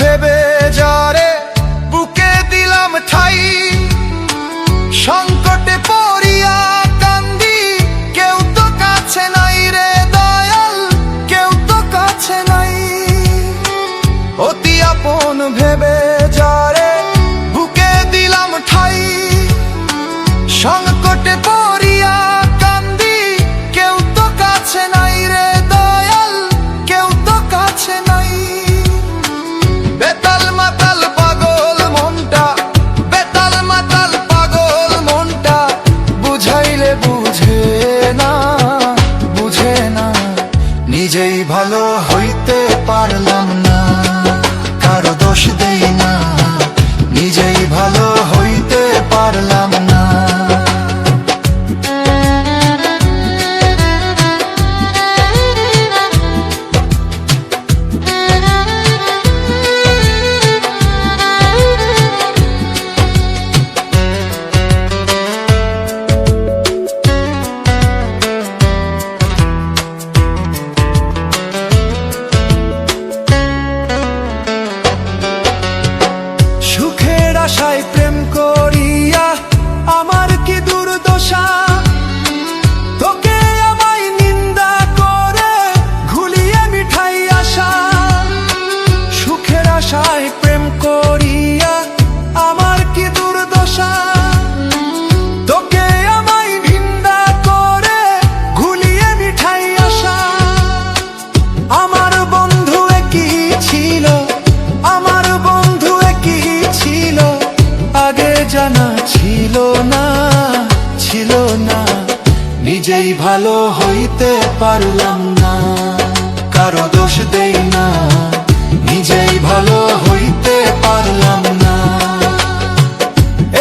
ভেবে যারে বুকে দিলাম ঠাই, সংকটে পড়িয়া কান্দি, কেউ তো কাছে নাই রে দয়াল, কেউ তো কাছে নাই। অতি আপন ভেবে যারে বুকে দিলাম ঠাই, সংকটে পড়িয়া কান্দি, কেউ তো কাছে নাই রে দয়াল, কেউ তো কাছে নাই। বেতাল মাতাল পাগল মনটা, বেতাল মাতাল পাগল মনটা, বুঝাইলে বুঝে না, বুঝে না। নিজেই ভালো হইতে পারলাম না, কারো দোষ দেই না, নিজেই ভালো হইতে পারলাম না। সুখের আশায় প্রেম করিয়া আমার কি দুর্দশা, তোকে আমায় নিন্দা করে ঘুলিয়ে মিঠাই আশা। সুখের আশায় প্রেম করিয়া আমার কি দুর্দশা, তোকে আমায় নিন্দা করে ঘুলিয়ে মিঠাই আশা। আমার বন্ধু একই ছিল, আমার বন্ধু একই ছিল, আগে জানা ছিল না, ছিল না। নিজেই ভালো হইতে পারলাম না, কারো দোষ দেই না, নিজেই ভালো হইতে পারলাম না।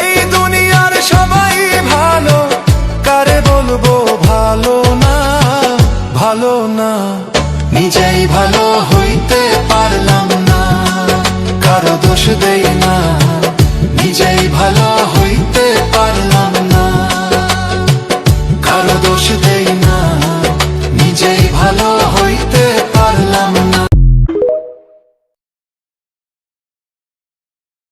এই দুনিয়ার সবাই ভালো, কারে বলবো ভালো না, ভালো না। নিজেই ভালো হইতে পারলাম না, কারো দোষ দেই না, নিজেই ভালো হইতে পারলাম না, কারো দোষ দেই না।